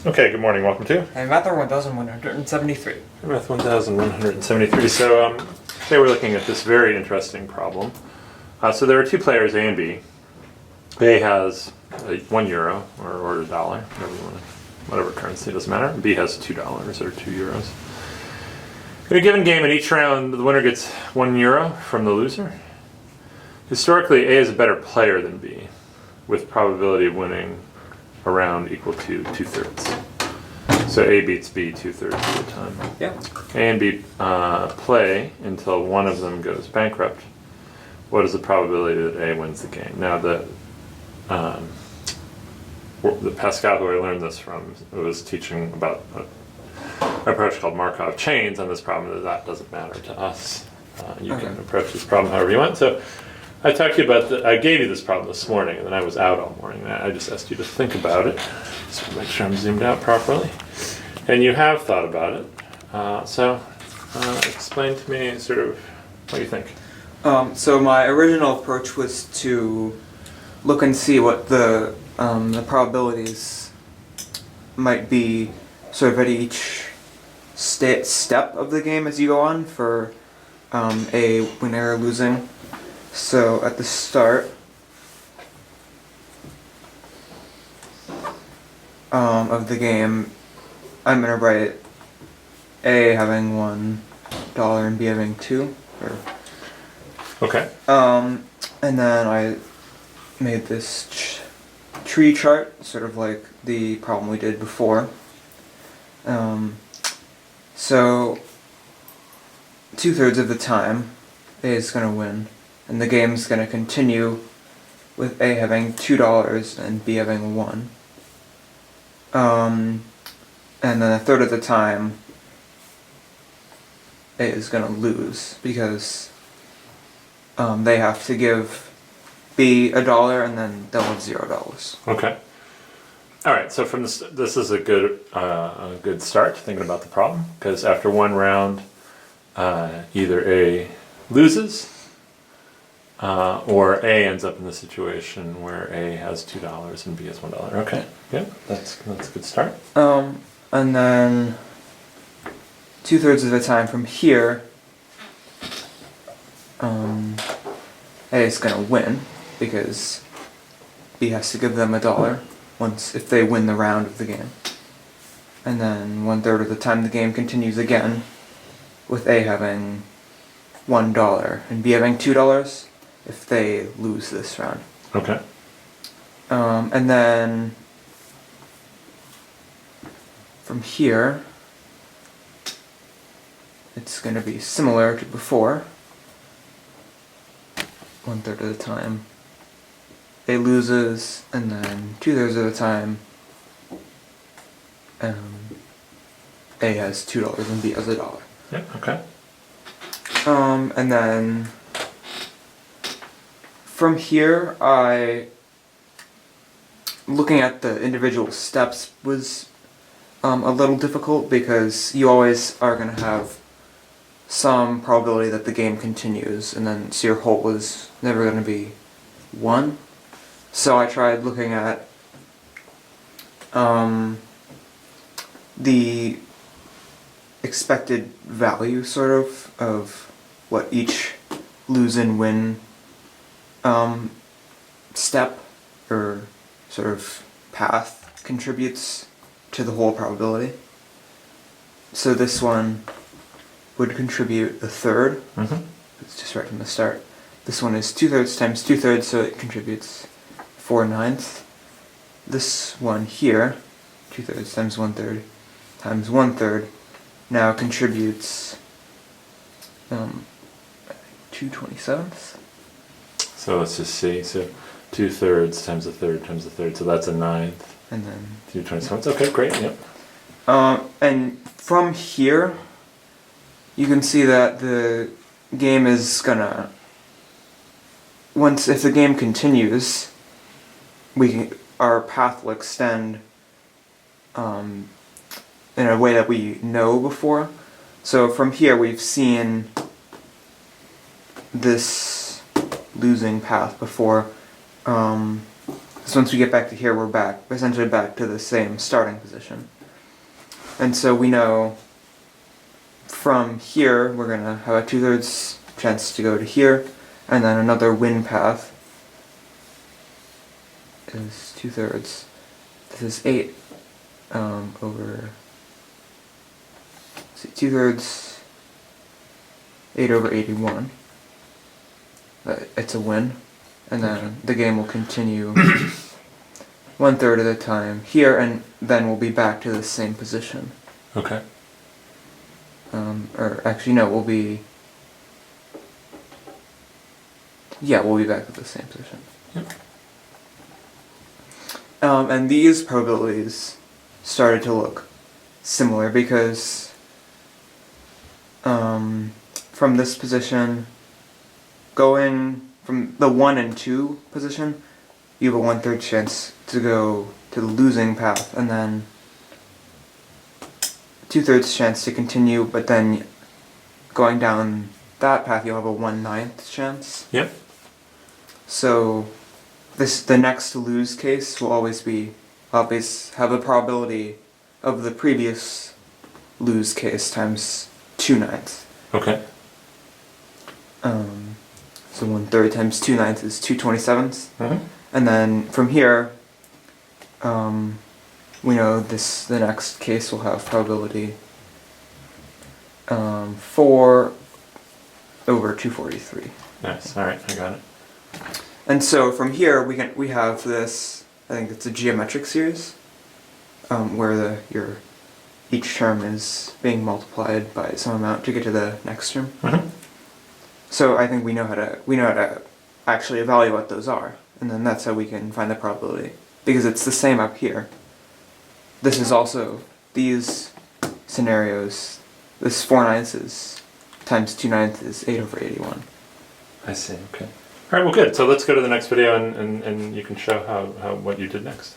Okay, good morning. Welcome to FamilyMath1173. FamilyMath1173. So today we're looking at this very interesting problem. So there are two players, A and B. A has €1 or a dollar, whatever currency, doesn't matter. B has $2 or €2. In a given game, in each round, the winner gets €1 from the loser. Historically, A is a better player than B, with probability of winning a round equal to 2/3. So A beats B 2/3 of the time. Yeah. A and B play until one of them goes bankrupt. What is the probability that A wins the game? Now the Pascal, who I learned this from, was teaching about an approach called Markov chains on this problem. That doesn't matter to us. You can approach this problem however you want. So I talked to you about I gave you this problem this morning, and then I was out all morning. I just asked you to think about it, so make sure I'm zoomed out properly. And you have thought about it. So explain to me sort of what you think. So my original approach was to look and see what the probabilities might be sort of at each step of the game as you go on for a winning or losing. So at the start of the game, I'm going to write A having $1 and B having 2. Okay. And then I made this tree chart, sort of like the problem we did before. So 2/3 of the time, A is going to win. And the game's going to continue with A having $2 and B having 1. And then 1/3 of the time, A is going to lose because they have to give B $1 and then they'll have $0. Okay. All right. So from this is a good start to thinking about the problem, because after one round, either A loses. Or A ends up in the situation where A has $2 and B has $1. Okay, yeah, that's a good start. And then 2/3 of the time from here, A is gonna win because B has to give them $1 if they win the round of the game. And then 1/3 of the time the game continues again with A having $1 and B having $2. If they lose this round. Okay. And then from here, it's going to be similar to before. 1/3 of the time, A loses, and then 2/3 of the time, A has $2 and B has $1. Yeah. Okay. And then from here, looking at the individual steps was a little difficult because you always are going to have some probability that the game continues, and then so your hope was never going to be 1. So I tried looking at the expected value sort of what each lose and win step or sort of path contributes to the whole probability. So this one would contribute 1/3. Mm-hmm. It's just right from the start. This one is 2/3 times 2/3, so it contributes 4/9. This one here, 2/3 times 1/3 times 1/3, now contributes 2/27. So let's just see. So 2/3 times 1/3 times 1/3. So that's 1/9. And then 2/27. Okay, great. Yep. and from here, you can see that the game is gonna. If the game continues, our path will extend in a way that we know before. So from here, we've seen this losing path before. Because once we get back to here, we're essentially back to the same starting position. And so we know from here, we're going to have a 2/3 chance to go to here, and then another win path is 2/3. This is 8 over, 2/3, 8 over 81. But it's a win. And then the game will continue 1/3 at a time here, and then we'll be back to the same position. Okay. Or actually, no, we'll be back at the same position. Yep. And these probabilities started to look similar because from this position, going from the 1 and 2 position, you have a 1/3 chance to go to the losing path, and then 2/3 chance to continue, but then going down that path, you'll have a 1/9 chance. Yep. So the next to lose case will always have a probability of the previous lose case times 2/9. Okay. So 1/3 times 2/9 is 2/27. Mm-hmm. And then from here, we know the next case will have probability 4 over 243. Nice. All right, I got it. And so from here we have this. I think it's a geometric series, where each term is being multiplied by some amount to get to the next term. Mm-hmm. So I think we know how to actually evaluate what those are, and then that's how we can find the probability, because it's the same up here. This is also these scenarios. This 4/9 is times 2/9 is 8 over 81. I see. Okay. All right. Well, good. So let's go to the next video, and you can show how what you did next.